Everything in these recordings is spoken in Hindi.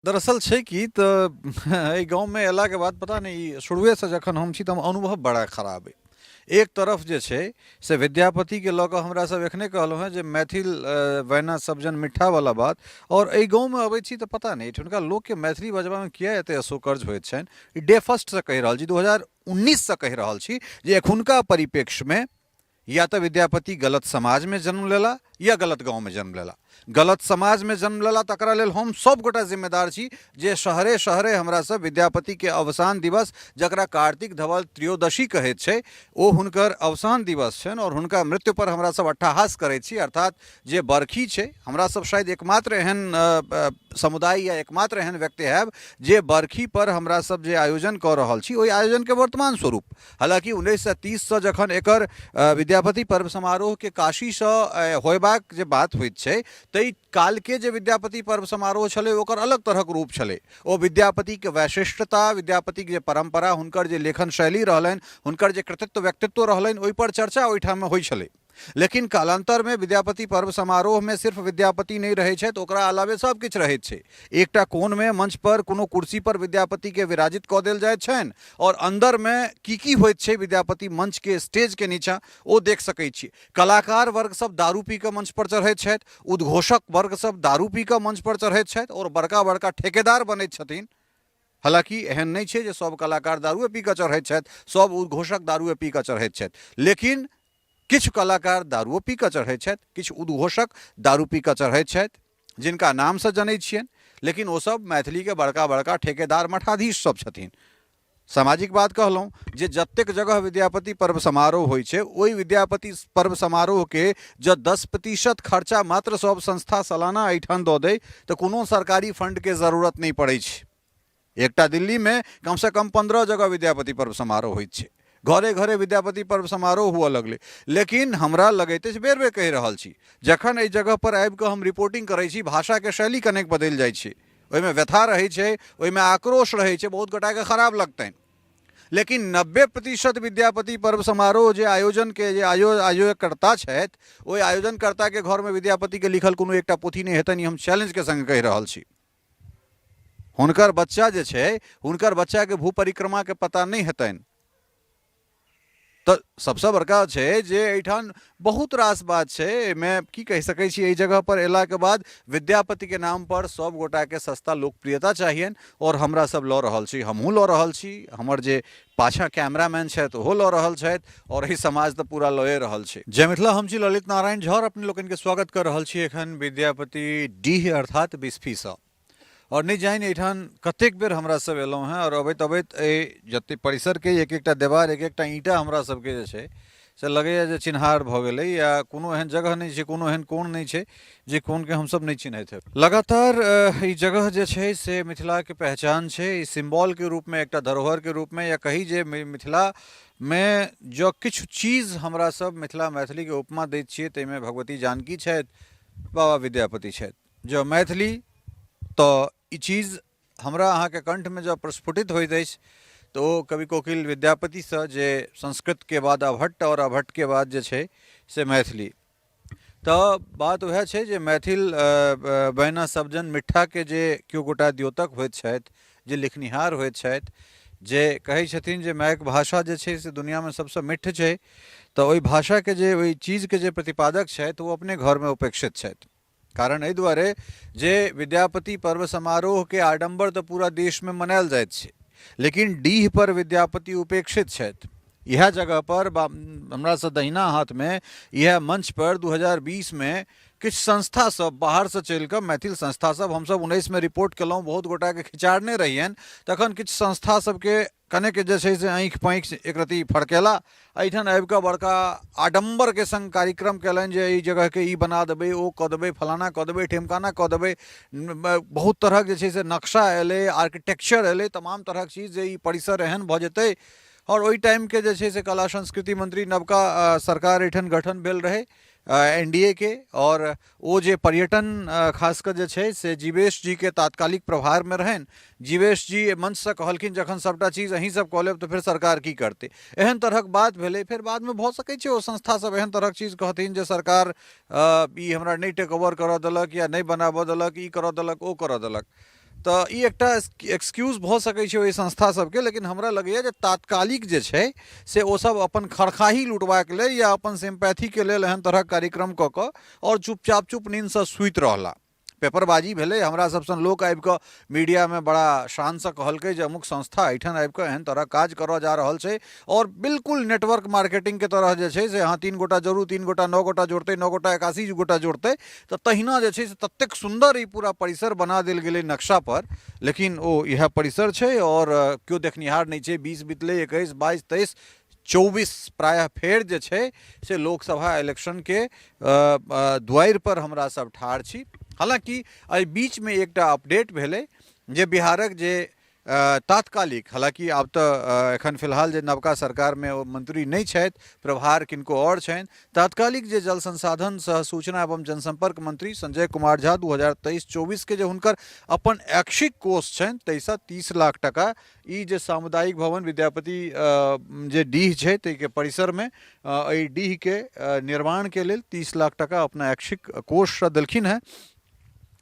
दरअसल छै कि तऽ एहि गाँवमे अयलाके बाद पता नहि ई शुरुएसँ जखन हम छी तऽ हम अनुभव बड़ा खराब अइ। एक तरफ जे छै से विद्यापतिके लऽ कऽ हमरा सब एखने कहलहुँ हेँ जे मैथिल वैना सब्जन मीठावला बात। और एहि गाँवमे अबै छी तऽ पता नहि एहिठुनका लोकके मैथिली बजबामे किया एतेक असोकर्ज होइत छनि। ई डे फर्स्टसँ कहि रहल छी, 2019सँ कहि रहल छी जे एखुनका परिप्रेक्ष्यमे या तो विद्यापति गलत समाज में जन्म लेला या गलत गांव में जन्म लेला। गलत समाज में जन्म लेला तकरा लेल हम सब गोटा जिम्मेदार छी जे शहरे शहरे हमरा सब विद्यापति के अवसान दिवस जकरा कार्तिक धवल त्रयोदशी कहैत छै ओ हुनकर अवसान दिवस छनि और हुनका मृत्यु पर हमरा सब अट्टहास करैत छी। अर्थात जे बरखी छै, हमरा सब शायद एकमात्र एहन समुदाय या एकमात्र एहन व्यक्ति हैब जे बरखी पर हमरा सब जे आयोजन कऽ रहल छी ओहि आयोजन के वर्तमान स्वरूप। हालांकि 1930 जखन एकर विद्यापति पर्व समारोह के काशी से होयबाक जे बात होइत छै ताहि काल के जे विद्यापति पर्व समारोह छलै ओकर अलग तरहक रूप छलै। ओ विद्यापति के वैशिष्ट्यता, विद्यापति के जे परंपरा, हुनकर जे लेखन शैली रहलनि, हुनकर जे कृतित्व व्यक्तित्व रहलनि, ओहि पर चर्चा ओहिठाम होइ छलै। लेकिन कालांतर में विद्यापति पर्व समारोह में सिर्फ विद्यापति नहीं रहे छथि, ओकरा अलावे सब किछु रहैत छै। एकटा कोन में मंच पर कोनो कुर्सी पर विद्यापति के विराजित कऽ देल जाइत छनि और अंदर में की होइत छै विद्यापति मंच के स्टेज के नीचा ओ देख सकैत छी। कलाकार वर्ग सब दारू पी कऽ मंच पर चढ़ैत छथि, उद्घोषक वर्ग सब दारू पी कऽ मंच पर चढ़ैत छथि और बड़का बड़का ठेकेदार बनैत छथिन। हालांकि एहन नहीं छै जे सब कलाकार दारुए पी कऽ चढ़ैत छथि, सब उद्घोषक दारुए पी कऽ चढ़ैत छथि। लेकिन किछु कलाकार दारुओ पी कऽ चढ़ैत छथि, किछु उद्घोषक दारू पी कऽ चढ़ैत छथि जिनका नामसँ जनैत छियनि, लेकिन ओ सब मैथिलीके बड़का बड़का ठेकेदार मठाधीश सब छथिन। सामाजिक बात कहलहुँ जे जतेक जगह विद्यापति पर्व समारोह होइ छै ओहि विद्यापति पर्व समारोह के जँ 10% खर्चा मात्र सब संस्था सालाना एहिठाम दऽ दै तऽ कोनो सरकारी फंड के जरूरत नहीं पड़ै छै। एकटा दिल्ली में कम से कम 15 जगह विद्यापति पर्व समारोह होइत छै, घरे घरे विद्यापति पर्व समारोह हुअ लगलै। लेकिन हमरा लगैत अछि, बेर बेर कहि रहल छी, जखन एहि जगह पर आबि कऽ हम रिपोर्टिंग करै छी भाषाके शैली कनेक बदलि जाइ छै, ओहिमे व्यथा रहै छै, ओहिमे आक्रोश रहै छै, बहुत गोटाके खराब लगतनि। लेकिन 90% विद्यापति पर्व समारोह जे आयोजन के जे आयोजकर्ता छथि ओहि आयोजनकर्ता के घर में विद्यापति के लिखल कोनो एकटा पोथी नहीं हेतनि, ई हम चैलेंज के संग कहि रहल छी। हुनकर बच्चा जे छै हुनकर बच्चा के भू परिक्रमा के पता नहीं हेतनि। तो सबसे बड़का छै जे एहिठाम बहुत रास बात छै, मैं की कहि सकै छी। एहि जगह पर अयला के बाद विद्यापति के नाम पर सब गोटा के सस्ता लोकप्रियता चाहिए और हमरा सब लऽ रहल छी, हमहूँ लऽ रहल छी, हमर जे पाछा कैमरामैन छथि ओहो लऽ रहल छथि और एहि समाज तऽ पूरा लए रहल छै। जय मिथिला, हम छी ललित नारायण झा और अपने लोकनि के स्वागत कर रहल छी एखन विद्यापति डीह अर्थात बिस्फीसँ। और नहीं जानि एहिठाम कतेक बेर हमरा सब एलहुँ हैं और अबैत अबैत जते परिसर के एक एकटा देवार, एक एकटा ईंटा हमरा सबके जे छै से लगैए जे चिन्हार भऽ गेलै, या कोनो एहन जगह नहीं छै, कोनो एहन कोण नहीं छै जे कोणके हमसब नहीं चिन्हैत हेबै। लगातार ई जगह जे छै से मिथिलाके पहचान छै, ई सिम्बॉलके रूपमे, एकटा धरोहरके रूपमे, या कही जे मिथिलामे जँ किछु चीज हमरा सब मिथिला मैथिलीके उपमा दैत छियै ताहिमे भगवती जानकी छथि, बाबा विद्यापति छथि। जँ मैथिली तऽ ई चीज हमरा अहाँके कंठमे जँ प्रस्फुटित होइत अछि तो कवि कोकिल विद्यापतिसँ, जे संस्कृत के बाद अभट्ट और अभट्ट के बाद जे छै से मैथिली। तऽ बात वएह छै जे मैथिल बैना सब्जन मिठ्ठा के जे केओ गोटा द्योतक होइत छथि, जे लिखनिहार होइत छथि, जे कहै छथिन जे मायक भाषा जे छै से दुनियामे सबसँ मिठ छै, तऽ ओहि भाषाके जे ओहि चीजके जे प्रतिपादक छथि ओ अपने घरमे उपेक्षित छथि। कारण एहि दुआरे जे विद्यापति पर्व समारोह के आडंबर तऽ पूरा देश में मनायल जाइत छै, लेकिन डीह पर विद्यापति उपेक्षित छथि। यह जगह पर हमरा से दहिना हाथ में यह मंच पर 2020 में किछु संस्था सब बाहर से चलि कऽ, मैथिल संस्था सब, हमसब 19 में रिपोर्ट केलहुँ, बहुत गोटा के खिचारने रहियनि, तखन किछु संस्था सबके कनेक जे छै से आँखि पाँखि एक रत्ती फड़केला, एहिठाम आबि कऽ बड़का आडंबर के संग कार्यक्रम कयलनि जे ई जगह के ई बना देबै, ओ कऽ देबै, फलाना कऽ देबै, ढिमकाना कऽ देबै। बहुत तरहक जे छै से नक्शा एलै, आर्किटेक्चर एलै, तमाम तरहक चीज जे ई परिसर एहन भऽ जेतै। और ओहि टाइम के जे छै से कला संस्कृति मंत्री नवका सरकार एहिठाम गठन भेल रहै एनडीए के, और ओ जे पर्यटन खासकर जे छै से जीवेश जी के तात्कालिक प्रभार में रहनि। जीवेश जी मंच से कहलखिन जखन सबटा चीज अहीं सब कऽ लेब तऽ फिर सरकार की करतै, एहन तरहक बात भेलै। फिर बाद में भऽ सकै छै ओ संस्था सब एहन तरहक चीज कहथिन जे सरकार ई हमरा नहीं टेक ओवर करऽ देलक, या नहीं बनाबऽ देलक, ई करऽ देलक, ओ करऽ देलक। तो ई एकटा एक्सक्यूज भ सकै छै ओहि संस्था सबके, लेकिन हमरा लगैए जे तात्कालिक जे छै से ओ सब अपन खरखाही लुटबाक लेल या अपन सिम्पैथी के लेल एहन तरहक कार्यक्रम कऽ कऽ और चुप नींदसँ सुति रहला। पेपरबाजी भेलै, हमरा सबसँ लोक आबि कऽ मीडियामे बड़ा शानसँ कहलकै जे अमुक संस्था एहिठाम आबि कऽ एहन तरह काज करऽ जा रहल छै, और बिल्कुल नेटवर्क मार्केटिंग के तरह जे छै से अहाँ 3 गोटा जोड़ू, 3 गोटा 9 गोटा जोड़तै, 9 गोटा 81 गोटा जोड़तै, तऽ तहिना जे छै से ततेक सुन्दर ई पूरा परिसर बना देल गेलै नक्शा पर, लेकिन ओ इएह परिसर छै और केओ देखनिहार नहीं छै। 20 बीतलै, 21, 22, 23, 24 प्रायः फेर जे छै से लोकसभा इलेक्शन के द्वारि पर हमरा सब ठाढ़ छी। हालांकि एहि बीच में एकटा अपडेट भेलै जे बिहारक जे तात्कालिक, हालांकि आब तऽ एखन फिलहाल जे नवका सरकार में ओ मंत्री नहीं छथि, प्रभार किनको और छनि, तात्कालिक जे जल संसाधन सह सूचना एवं जनसंपर्क मंत्री संजय कुमार झा 2023-24 के जे हुनकर अपन ऐच्छिक कोष छनि, ताहिसँ 30 लाख टका ई जे सामुदायिक भवन विद्यापति जे डीह छै ताहिके परिसरमे एहि डीह के निर्माण के लेल 30 लाख टका अपना ऐच्छिक कोषसँ देलखिन हैं।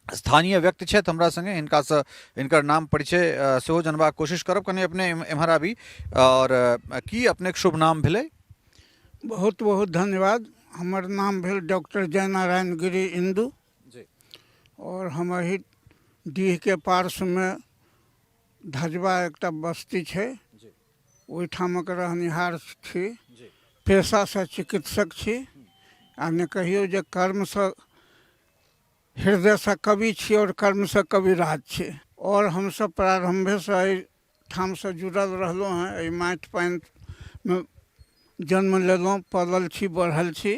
स्थानीय व्यक्ति छथि हमरा संगे, हिनकासँ हिनकर नाम परिचय सेहो जनबाक कोशिश करब। कनि अपने एम्हर आबी, और की अपनेके शुभ नाम भेलै? बहुत बहुत धन्यवाद। हमर नाम भेल डॉक्टर जयनारायण गिरी इंदु जी, और हम एही डीह के पार्श्व में धजबा एकटा बस्ती छै, ओहिठामक रहनिहार छी। पेशासँ चिकित्सक छी, आ ने कहियो जे कर्मसँ हृदय से कवि छी और कर्म से कविराज छी। और हम सब प्रारंभे से एहिठाम से जुड़ल रहलहुँ हैं, एहि माटि पानि में जन्म लेलहुँ, पलल छी, बढ़ल छी,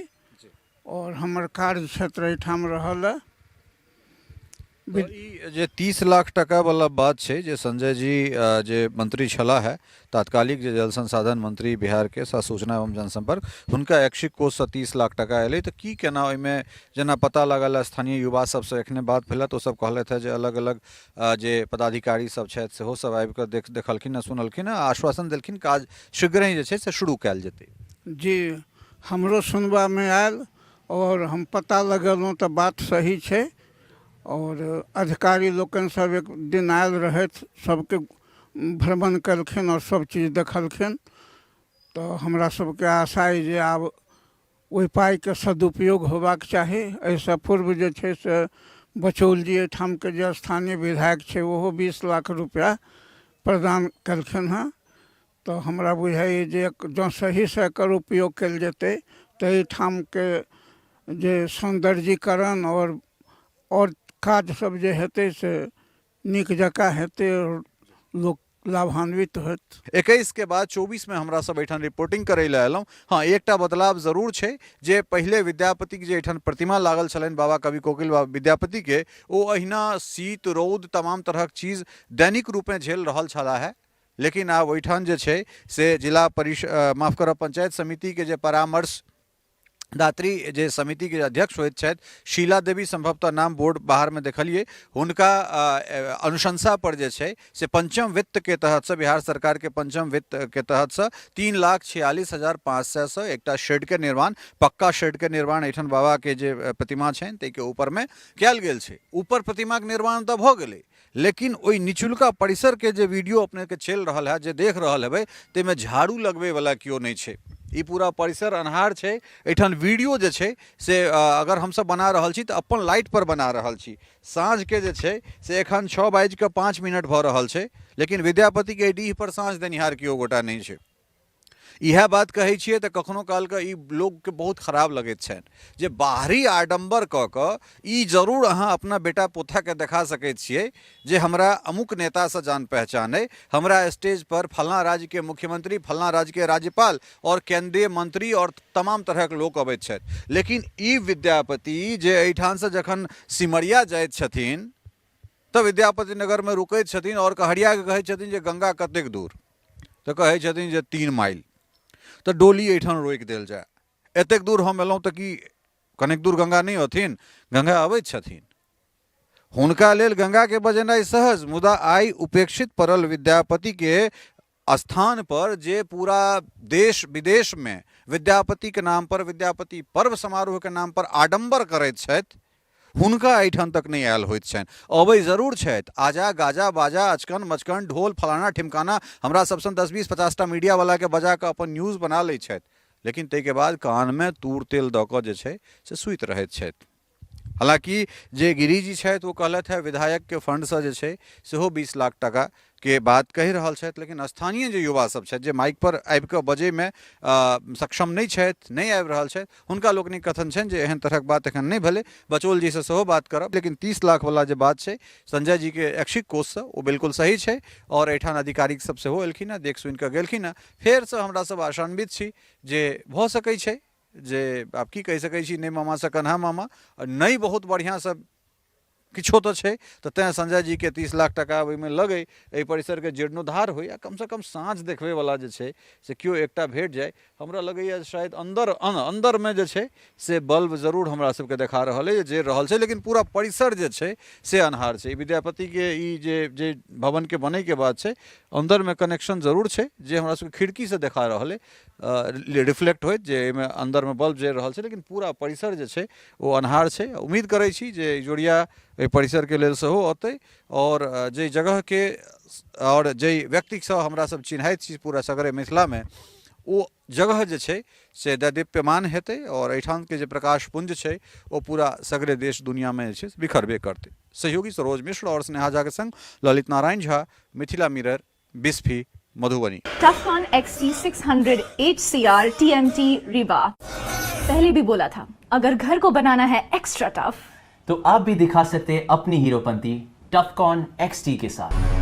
और हमर कार्य क्षेत्र एहिठाम रहल है। तो ई जे 30 लाख टका वाला बात छै, जे संजय जी जे मंत्री छलाह है, तात्कालिक जे जल संसाधन मंत्री बिहार के सह सूचना एवं जनसंपर्क, हुनका ऐच्छिक कोषसँ 30 लाख टका एलै, तऽ की केना ओहिमे जेना पता लागल स्थानीय युवा सबसँ एखने बात भेल तऽ ओ सब कहलथि है जे अलग अलग जे पदाधिकारी सब छथि सेहो सब आबि कऽ देखलखिन है, सुनलखिन है, आश्वासन देलखिन काज शीघ्र ही जे छै से शुरू कयल जेतै। जी, हमरो सुनबा में आयल और हम पता लगेलहुँ तऽ बात सही छै, और अधिकारी लोकनि सब एक दिन आयल रहथि, सबके भ्रमण कलखिन और सब चीज देखलखिन। तो हमरा सबके आशा है जे आब ओहि पाइके सदुपयोग होबाक चाही। एहिसँ पूर्व जे छै से बचौल जी एहिठाम के जे स्थानीय विधायक छै ओहो 20 लाख रुपया प्रदान कलखिन हँ। तो हमरा बुझाइए जे जँ सही से एकर उपयोग कयल जेतै तऽ एहिठाम के जे सौंदर्यीकरण और काज सब जे हेतै से नीक जकाँ हेतै और लोक लाभान्वित होत। 21 के बाद 24 में हमरा सब एठान रिपोर्टिंग करे ले एलहुँ। हाँ, एकटा बदलाव जरूर छै, जे पहिले विद्यापति के जे एठान प्रतिमा लागल छलनि बाबा कवि कोकिल विद्यापति के, ओ अहिना शीत रौद तमाम तरहक चीज दैनिक रूप में झेल रहल छला है, लेकिन आब ओहिठान जे छै से जिला परिषद माफ करब पंचायत समिति के जे परामर्श दात्री जे समिति के अध्यक्ष होइत छथि, शीला देवी संभवतः नाम बोर्ड बाहर में देखलिए, हुनका अनुशंसा पर जे छै से पंचम वित्त के तहत से, बिहार सरकार के पंचम वित्त के तहत से 3,46,500 से एकटा शेड के निर्माण, पक्का शेड के निर्माण एठन बाबा के जे प्रतिमा छनि ताहि के ऊपर में कयल गेल छै। ऊपर प्रतिमा के निर्माण तऽ भऽ गेलै, लेकिन ओहि निचुलका परिसर के जे वीडियो अपने के चल रहल है, जे देख रहल हेबै, ताहिमे झाड़ू लगबे वाला केओ नहीं छै। ई पूरा परिसर अन्हार छै। एठान वीडियो जे छै से अगर हमसब बना रहल छी तऽ अपन लाइट पर बना रहल छी। साँझ के जे छै से एखन 6:05 भऽ रहल छै, लेकिन विद्यापति के डीह पर साँझ देनिहार केओ गोटा नहीं छै। इएह बात कहै छियै तऽ कखनो काल के ई लोकके बहुत खराब लगैत छनि, जे बाहरी आडम्बर कऽ कऽ ई जरूर अहाँ अपना बेटा पोताके देखा सकैत छियै जे हमरा अमुक नेतासँ जान पहचान अइ, हमरा स्टेज पर फलना राज्य के मुख्यमंत्री, फलना राज्य के राज्यपाल और केंद्रीय मंत्री और तमाम तरहक लोक अबैत छथि। लेकिन ई विद्यापति जे एहिठामसँ जखन सिमरिया जाइत छथिन तऽ विद्यापति नगर में रुकैत छथिन और कहरियाके कहै छथिन जे गंगा कतेक दूर, तऽ कहै छथिन जे 3 माइल। तो डोली एठान रोकि देल जाए। एतेक दूर हम एलहुँ तऽ कि कनेक दूर गंगा नहीं होथिन? गंगा अबैत छथिन। हुनका लेल गंगा के बजेनाइ सहज, मुदा आइ उपेक्षित पड़ल विद्यापति के स्थान पर जे पूरा देश विदेश में विद्यापति के नाम पर, विद्यापति पर्व समारोह के नाम पर आडंबर करैत छथि, हुनका एहिठाम तक नहीं आयल होइत छनि। अबै जरूर छथि, आजा गाजा बाजा अचकन मचकन ढोल फलाना ठिमकाना हमरा सब सन 10-20-50टा मीडियावालाके बजा कऽ अपन न्यूज बना लै छथि, लेकिन ताहिके बाद कानमे तूर तेल दऽ कऽ जे छै से सुति रहैत छथि। हालांकि जे गिरिजी छथि ओ कहलथि है विधायक के फंड से जे छै सेहो 20 लाख टका के बात कहि रहल छथि, लेकिन स्थानीय जे युवा सब छथि जे माइक पर आबि कऽ बजैमे सक्षम नहीं छथि, नहीं आबि रहल छथि, हुनका लोकनिक कथन छनि जे एहन तरहक बात एखन नहीं भेलै। बचौल जी से सेहो बात करब, लेकिन 30 लाख वाला जे बात छै संजय जी के ऐच्छिक कोष से ओ बिल्कुल सही छै और एहिठाम अधिकारिक सब सेहो एलखिन हैं, देख सुनि कऽ गेलखिन हैं। फेर से हमरा सब आशान्वित छी जे भऽ सकै छै जे आब की कहि सकै छी, नहीं मामा से कन्हा मामा, नहीं बहुत बढ़िया से किछो तो छै, तो तें संजय जी के 30 लाख टका ओहिमे लगै, एहि परिसर के जीर्णोद्धार होय, कम से कम साँझ देखबे वाला जे छै से केओ एकटा भेट जाय। हमरा लगैया शायद अंदर में जे छै से बल्ब जरूर हमरा सबके देखा रहल है, जे रहल छै, लेकिन पूरा परिसर जे छै से अन्हार छै। विद्यापति के ई जे भवन के बनै के बाद छै, अंदर में कनेक्शन जरूर छै जे हमरा सबके खिड़की से देखा रहल है, रिफ्लेक्ट होइत जे एहिमे अंदर में बल्ब जरि रहल छै, लेकिन पूरा परिसर जे छै ओ अन्हार छै। उम्मीद करै छी जे जोड़िया एहि परिसर के लेल सेहो अतै और जे जगह के और जे व्यक्ति से हमरा सब चिन्हैत छी पूरा सगरे मिथिला में, ओ जगह जे छै से दैदीप्यमान हेतै और एहिठाम के जे प्रकाश पुंज छै ओ पूरा सगरे देश दुनिया में जे छै बिखरबे करतै। सहयोगी सरोज मिश्र और स्नेहा झा के संग Lalit Narayan Jha, Mithila mirror, Bisfi, Madhubani. टफकॉन XT 600 HCR TMT Rewa. पहले भी बोला था, अगर घर को बनाना है एक्स्ट्रा टफ तो आप भी दिखा सकते हैं अपनी हीरोपंती टफकॉन XT के साथ।